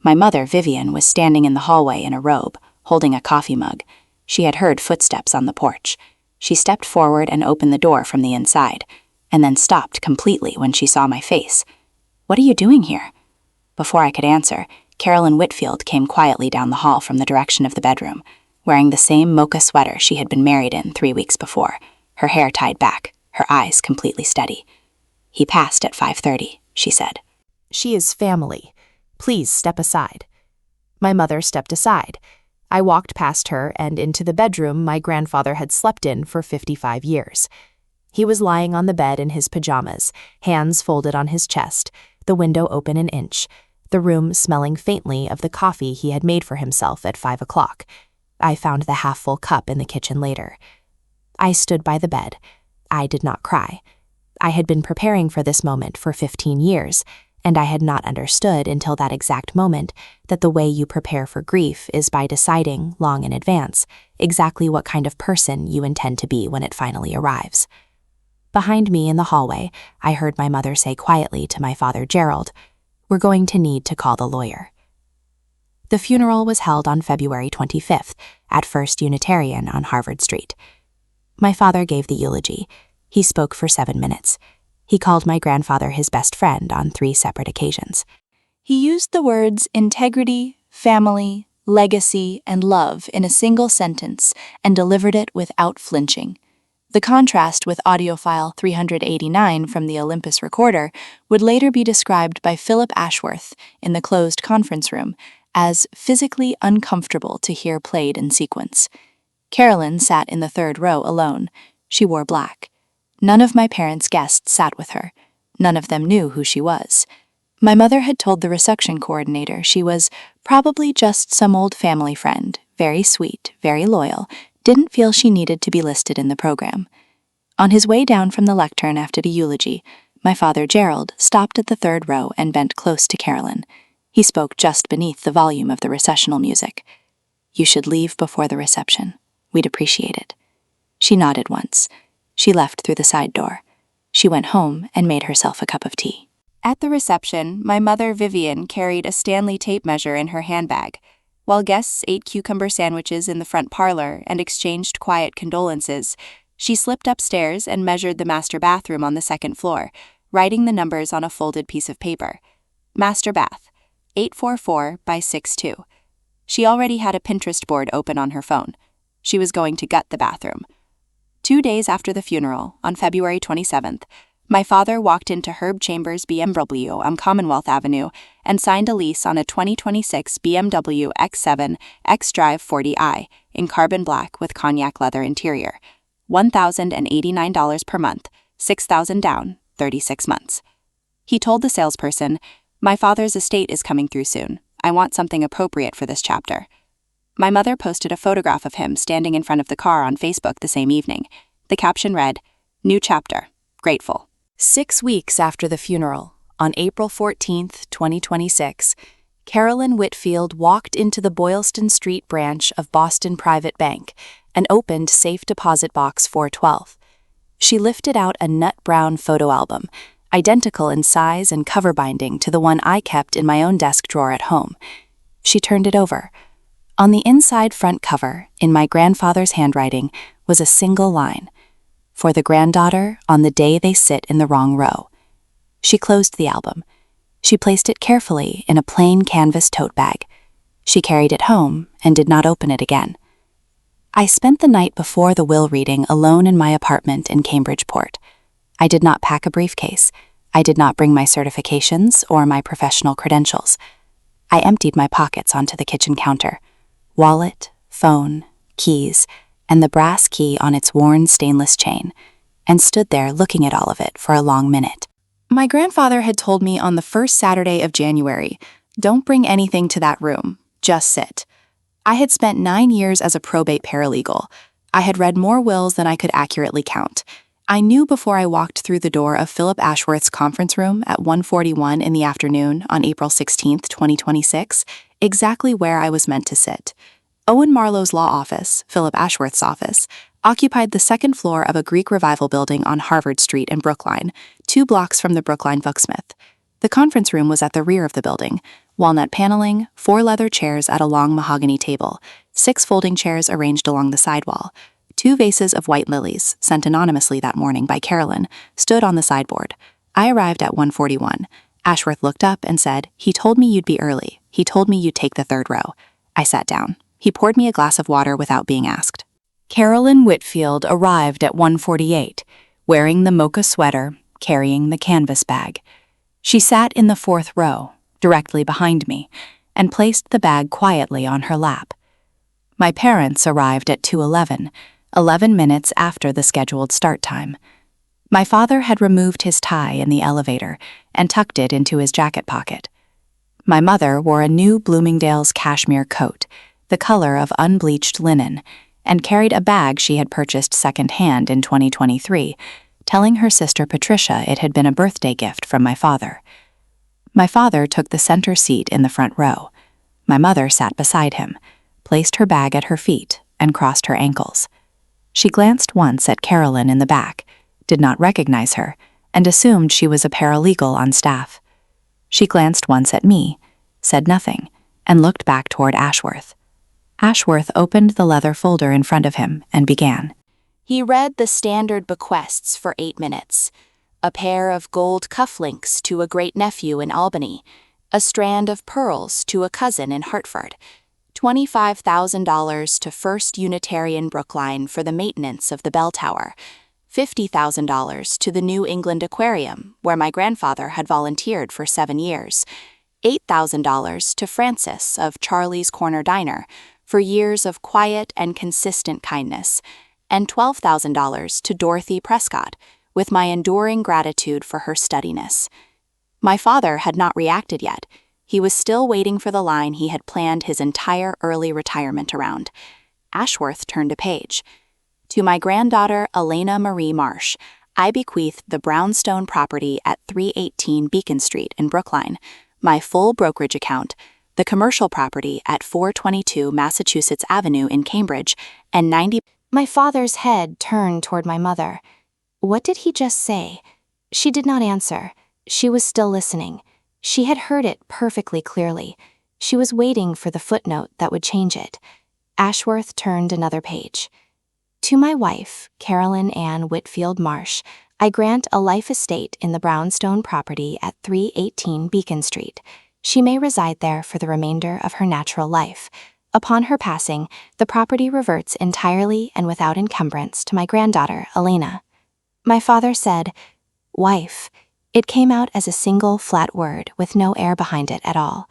Speaker 1: My mother, Vivian, was standing in the hallway in a robe, holding a coffee mug. She had heard footsteps on the porch. She stepped forward and opened the door from the inside, and then stopped completely when she saw my face. "What are you doing here?" Before I could answer, Carolyn Whitfield came quietly down the hall from the direction of the bedroom, wearing the same mocha sweater she had been married in 3 weeks before, her hair tied back, her eyes completely steady. "He passed at 5:30, she said.
Speaker 4: "She is family. Please step aside." My mother stepped aside. I walked past her and into the bedroom my grandfather had slept in for 55 years. He was lying on the bed in his pajamas, hands folded on his chest, the window open an inch, the room smelling faintly of the coffee he had made for himself at 5 o'clock. I found the half-full cup in the kitchen later. I stood by the bed. I did not cry. I had been preparing for this moment for 15 years, and I had not understood until that exact moment that the way you prepare for grief is by deciding, long in advance, exactly what kind of person you intend to be when it finally arrives. Behind me in the hallway, I heard my mother say quietly to my father, Gerald, "We're going to need to call the lawyer." The funeral was held on February 25th at First Unitarian on Harvard Street. My father gave the eulogy. He spoke for 7 minutes. He called my grandfather his best friend on 3 separate occasions.
Speaker 1: He used the words integrity, family, legacy, and love in a single sentence and delivered it without flinching. The contrast with audiophile 389 from the Olympus recorder would later be described by Philip Ashworth in the closed conference room as physically uncomfortable to hear played in sequence. Carolyn sat in the 3rd row alone. She wore black. None of my parents' guests sat with her. None of them knew who she was. My mother had told the reception coordinator she was probably just some old family friend, very sweet, very loyal, didn't feel she needed to be listed in the program. On his way down from the lectern after the eulogy, my father, Gerald, stopped at the 3rd row and bent close to Carolyn. He spoke just beneath the volume of the recessional music. "You should leave before the reception. We'd appreciate it." She nodded once. She left through the side door. She went home and made herself a cup of tea. At the reception, my mother, Vivian, carried a Stanley tape measure in her handbag. While guests ate cucumber sandwiches in the front parlor and exchanged quiet condolences, she slipped upstairs and measured the master bathroom on the 2nd floor, writing the numbers on a folded piece of paper. Master bath, 844 by 62. She already had a Pinterest board open on her phone. She was going to gut the bathroom. 2 days after the funeral, on February 27th, my father walked into Herb Chambers BMW on Commonwealth Avenue and signed a lease on a 2026 BMW X7 X-Drive 40i in carbon black with cognac leather interior. $1,089 per month, $6,000 down, 36 months. He told the salesperson, "My father's estate is coming through soon. I want something appropriate for this chapter." My mother posted a photograph of him standing in front of the car on Facebook the same evening. The caption read, "New chapter. Grateful." 6 weeks after the funeral, on April 14th, 2026, Carolyn Whitfield walked into the Boylston Street branch of Boston Private Bank and opened Safe Deposit Box 412. She lifted out a nut brown photo album,
Speaker 2: identical in size and cover binding to the one I kept in my own desk drawer at home. She turned it over. On the inside front cover, in my grandfather's handwriting, was a single line: "For the granddaughter on the day they sit in the wrong row." She closed the album. She placed it carefully in a plain canvas tote bag. She carried it home and did not open it again. I spent the night before the will reading alone in my apartment in Cambridgeport. I did not pack a briefcase. I did not bring my certifications or my professional credentials. I emptied my pockets onto the kitchen counter. Wallet, phone, keys, and the brass key on its worn stainless chain, and stood there looking at all of it for a long minute.
Speaker 1: My grandfather had told me on the first Saturday of January, "Don't bring anything to that room, just sit." I had spent 9 years as a probate paralegal. I had read more wills than I could accurately count. I knew before I walked through the door of Philip Ashworth's conference room at 1:41 in the afternoon on April 16, 2026, exactly where I was meant to sit. Owen Marlowe's law office, Philip Ashworth's office, occupied the second floor of a Greek Revival building on Harvard Street in Brookline, 2 blocks from the Brookline Bucksmith. The conference room was at the rear of the building: walnut paneling, 4 leather chairs at a long mahogany table, 6 folding chairs arranged along the sidewall. 2 vases of white lilies, sent anonymously that morning by Carolyn, stood on the sideboard. I arrived at 1:41. Ashworth looked up and said, "He told me you'd be early. He told me you'd take the 3rd row." I sat down. He poured me a glass of water without being asked.
Speaker 2: Carolyn Whitfield arrived at 1:48, wearing the mocha sweater, carrying the canvas bag. She sat in the 4th row, directly behind me, and placed the bag quietly on her lap. My parents arrived at 2:11, 11 minutes after the scheduled start time. My father had removed his tie in the elevator and tucked it into his jacket pocket. My mother wore a new Bloomingdale's cashmere coat, the color of unbleached linen, and carried a bag she had purchased second-hand in 2023, telling her sister Patricia it had been a birthday gift from my father. My father took the center seat in the front row. My mother sat beside him, placed her bag at her feet, and crossed her ankles. She glanced once at Carolyn in the back, did not recognize her, and assumed she was a paralegal on staff. She glanced once at me, said nothing, and looked back toward Ashworth. Ashworth opened the leather folder in front of him and began.
Speaker 1: He read the standard bequests for 8 minutes. A pair of gold cufflinks to a great-nephew in Albany, a strand of pearls to a cousin in Hartford, $25,000 to First Unitarian Brookline for the maintenance of the bell tower, $50,000 to the New England Aquarium, where my grandfather had volunteered for 7 years, $8,000 to Francis of Charlie's Corner Diner for years of quiet and consistent kindness, and $12,000 to Dorothy Prescott, with my enduring gratitude for her steadiness. My father had not reacted yet. He was still waiting for the line he had planned his entire early retirement around. Ashworth turned a page. To my granddaughter, Elena Marie Marsh, I bequeathed the brownstone property at 318 Beacon Street in Brookline, my full brokerage account, the commercial property at 422 Massachusetts Avenue in Cambridge, and 90... My father's head turned toward my mother. What did he just say? She did not answer. She was still listening. She had heard it perfectly clearly. She was waiting for the footnote that would change it. Ashworth turned another page. To my wife, Carolyn Ann Whitfield Marsh, I grant a life estate in the brownstone property at 318 Beacon Street. She may reside there for the remainder of her natural life. Upon her passing, the property reverts entirely and without encumbrance to my granddaughter, Elena. My father said, "Wife." It came out as a single flat word with no air behind it at all.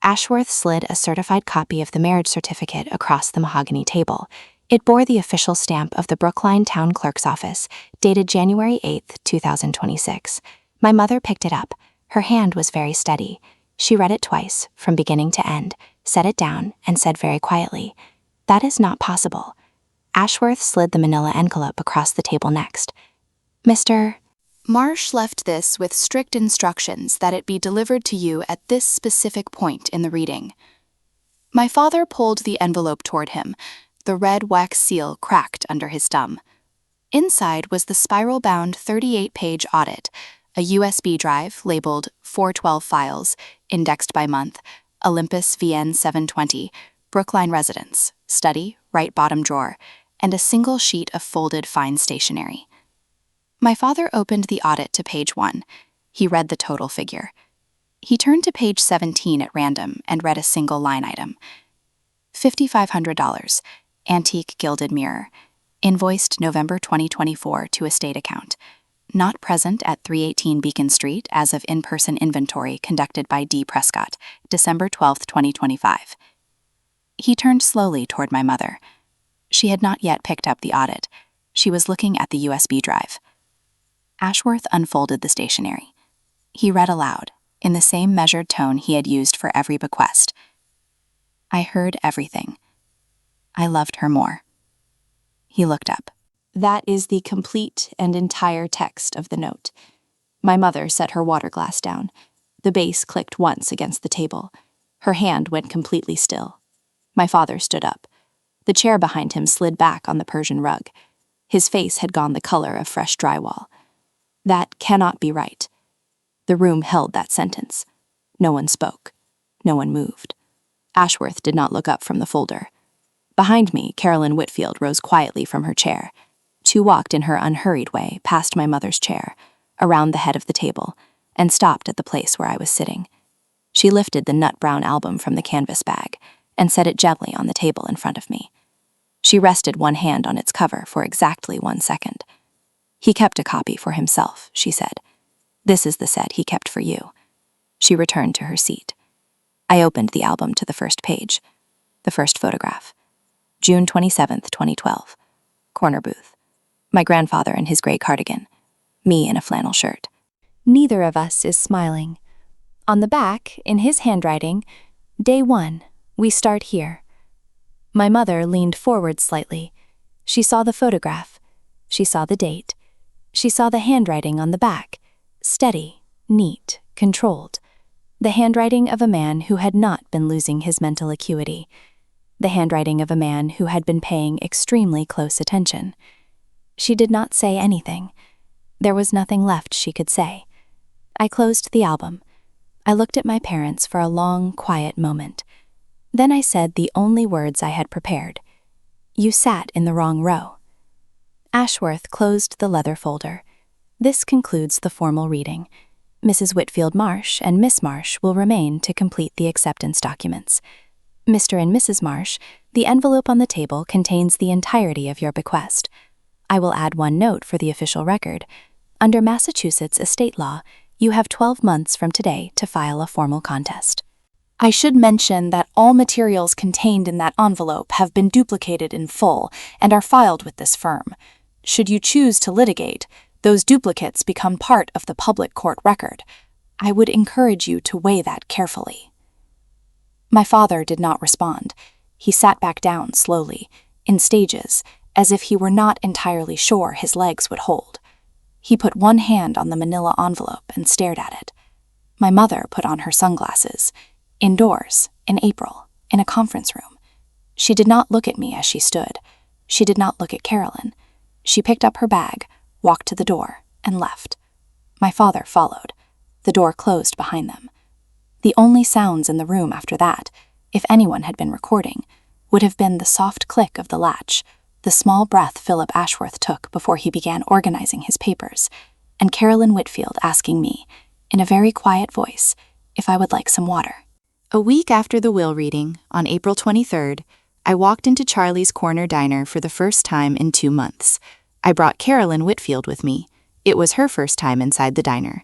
Speaker 1: Ashworth slid a certified copy of the marriage certificate across the mahogany table. It bore the official stamp of the Brookline Town Clerk's Office, dated January 8, 2026. My mother picked it up. Her hand was very steady. She read it twice, from beginning to end, set it down, and said very quietly, "That is not possible." Ashworth slid the manila envelope across the table next. Mr. Marsh left this with strict instructions that it be delivered to you at this specific point in the reading. My father pulled the envelope toward him. The red wax seal cracked under his thumb. Inside was the spiral-bound 38-page audit, a USB drive labeled 412 files, indexed by month, Olympus VN 720, Brookline residence, study, right bottom drawer, and a single sheet of folded fine stationery. My father opened the audit to page 1. He read the total figure. He turned to page 17 at random and read a single line item. $5,500, antique gilded mirror, invoiced November 2024 to estate account. Not present at 318 Beacon Street as of in-person inventory conducted by D. Prescott, December 12, 2025. He turned slowly toward my mother. She had not yet picked up the audit. She was looking at the USB drive. Ashworth unfolded the stationery. He read aloud, in the same measured tone he had used for every bequest. I heard everything. I loved her more. He looked up. That is the complete and entire text of the note. My mother set her water glass down. The base clicked once against the table. Her hand went completely still. My father stood up. The chair behind him slid back on the Persian rug. His face had gone the color of fresh drywall. That cannot be right. The room held that sentence. No one spoke. No one moved. Ashworth did not look up from the folder. Behind me, Carolyn Whitfield rose quietly from her chair. She walked in her unhurried way past my mother's chair, around the head of the table, and stopped at the place where I was sitting. She lifted the nut brown album from the canvas bag and set it gently on the table in front of me. She rested one hand on its cover for exactly 1 second. He kept a copy for himself, she said. This is the set he kept for you. She returned to her seat. I opened the album to the first page. The first photograph. June 27th, 2012. Corner booth. My grandfather in his gray cardigan. Me in a flannel shirt.
Speaker 2: Neither of us is smiling. On the back, in his handwriting, Day 1, we start here. My mother leaned forward slightly. She saw the photograph. She saw the date. She saw the handwriting on the back. Steady, neat, controlled. The handwriting of a man who had not been losing his mental acuity. The handwriting of a man who had been paying extremely close attention. She did not say anything. There was nothing left she could say. I closed the album. I looked at my parents for a long, quiet moment. Then I said the only words I had prepared. You sat in the wrong row. Ashworth closed the leather folder. This concludes the formal reading. Mrs. Whitfield Marsh and Miss Marsh will remain to complete the acceptance documents. Mr. and Mrs. Marsh, the envelope on the table contains the entirety of your bequest. I will add one note for the official record. Under Massachusetts estate law, you have 12 months from today to file a formal contest. I should mention that all materials contained in that envelope have been duplicated in full and are filed with this firm. Should you choose to litigate, those duplicates become part of the public court record. I would encourage you to weigh that carefully. My father did not respond. He sat back down slowly, in stages, as if he were not entirely sure his legs would hold. He put one hand on the manila envelope and stared at it. My mother put on her sunglasses, indoors, in April, in a conference room. She did not look at me as she stood. She did not look at Carolyn. She picked up her bag, walked to the door, and left. My father followed. The door closed behind them. The only sounds in the room after that, if anyone had been recording, would have been the soft click of the latch, the small breath Philip Ashworth took before he began organizing his papers, and Carolyn Whitfield asking me, in a very quiet voice, if I would like some water.
Speaker 1: A week after the will reading, on April 23rd, I walked into Charlie's Corner Diner for the first time in 2 months. I brought Carolyn Whitfield with me. It was her first time inside the diner.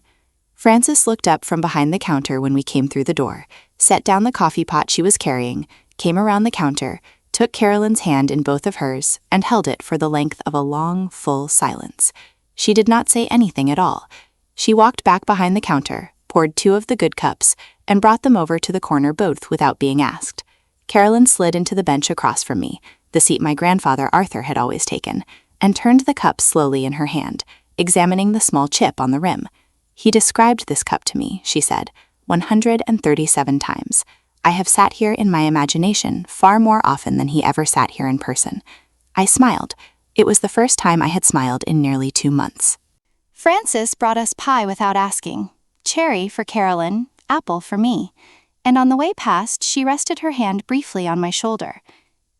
Speaker 1: Frances looked up from behind the counter when we came through the door, set down the coffee pot she was carrying, came around the counter, took Carolyn's hand in both of hers, and held it for the length of a long, full silence. She did not say anything at all. She walked back behind the counter, poured 2 of the good cups, and brought them over to the corner booth without being asked. Carolyn slid into the bench across from me, the seat my grandfather Arthur had always taken, and turned the cup slowly in her hand, examining the small chip on the rim. He described this cup to me, she said, 137 times. I have sat here in my imagination far more often than he ever sat here in person. I smiled. It was the first time I had smiled in nearly 2 months. Francis brought us pie without asking. Cherry for Carolyn, apple for me. And on the way past, she rested her hand briefly on my shoulder.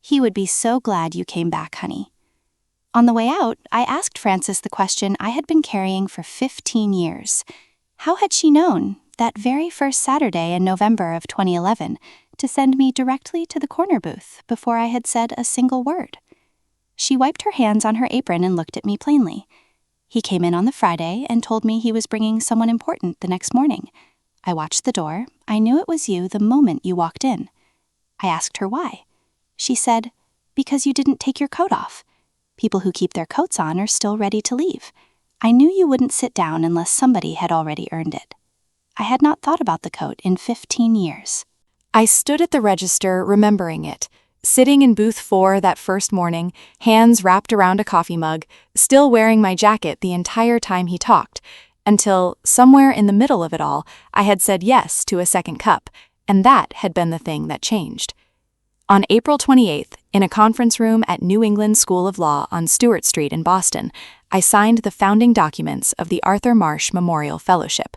Speaker 1: He would be so glad you came back, honey. On the way out, I asked Francis the question I had been carrying for 15 years. How had she known, that very first Saturday in November of 2011, to send me directly to the corner booth before I had said a single word? She wiped her hands on her apron and looked at me plainly. He came in on the Friday and told me he was bringing someone important the next morning. I watched the door. I knew it was you the moment you walked in. I asked her why. She said, "Because you didn't take your coat off. People who keep their coats on are still ready to leave. I knew you wouldn't sit down unless somebody had already earned it." I had not thought about the coat in 15 years.
Speaker 3: I stood at the register, remembering it, sitting in booth 4 that first morning, hands wrapped around a coffee mug, still wearing my jacket the entire time he talked, until, somewhere in the middle of it all, I had said yes to a second cup, and that had been the thing that changed. On April 28th, in a conference room at New England School of Law on Stewart Street in Boston, I signed the founding documents of the Arthur Marsh Memorial Fellowship,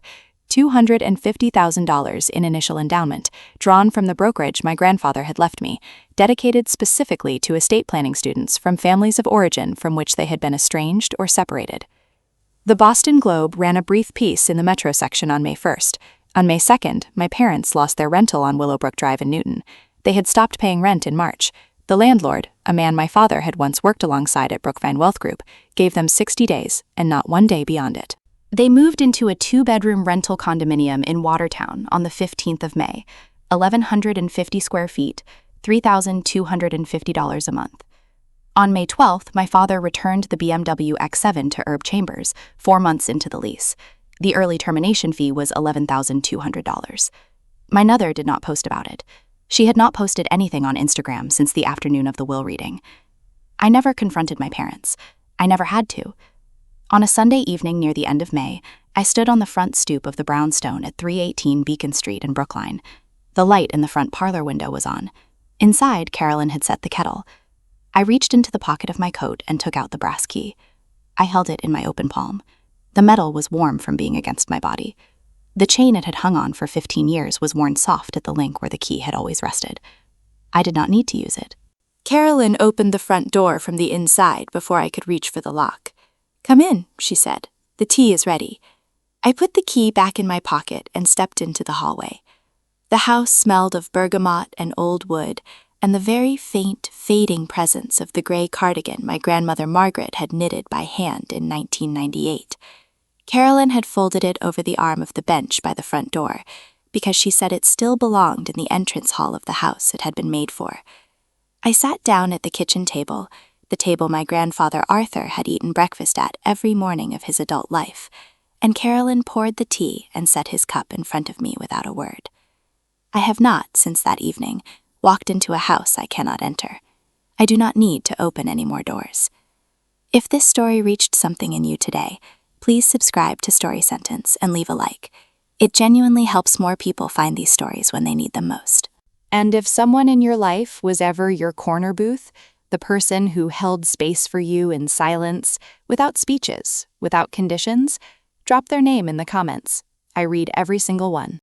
Speaker 3: $250,000 in initial endowment, drawn from the brokerage my grandfather had left me, dedicated specifically to estate planning students from families of origin from which they had been estranged or separated. The Boston Globe ran a brief piece in the Metro section on May 1st. On May 2nd, my parents lost their rental on Willowbrook Drive in Newton. They had stopped paying rent in March. The landlord, a man my father had once worked alongside at Brookvine Wealth Group, gave them 60 days and not one day beyond it. They moved into a 2-bedroom rental condominium in Watertown on the 15th of May, 1,150 square feet, $3,250 a month. On May 12th, my father returned the BMW X7 to Herb Chambers, 4 months into the lease. The early termination fee was $11,200. My mother did not post about it. She had not posted anything on Instagram since the afternoon of the will reading. I never confronted my parents. I never had to. On a Sunday evening near the end of May, I stood on the front stoop of the brownstone at 318 Beacon Street in Brookline. The light in the front parlor window was on. Inside, Carolyn had set the kettle. I reached into the pocket of my coat and took out the brass key. I held it in my open palm. The metal was warm from being against my body. The chain it had hung on for 15 years was worn soft at the link where the key had always rested. I did not need to use it. Carolyn opened the front door from the inside before I could reach for the lock. "Come in," she said. "The tea is ready." I put the key back in my pocket and stepped into the hallway. The house smelled of bergamot and old wood, and the very faint, fading presence of the gray cardigan my grandmother Margaret had knitted by hand in 1998. Carolyn had folded it over the arm of the bench by the front door, because she said it still belonged in the entrance hall of the house it had been made for. I sat down at the kitchen table, the table my grandfather Arthur had eaten breakfast at every morning of his adult life, and Carolyn poured the tea and set his cup in front of me without a word. I have not, since that evening, walked into a house I cannot enter. I do not need to open any more doors. If this story reached something in you today, please subscribe to Story Sentence and leave a like. It genuinely helps more people find these stories when they need them most.
Speaker 2: And if someone in your life was ever your corner booth, the person who held space for you in silence, without speeches, without conditions, drop their name in the comments. I read every single one.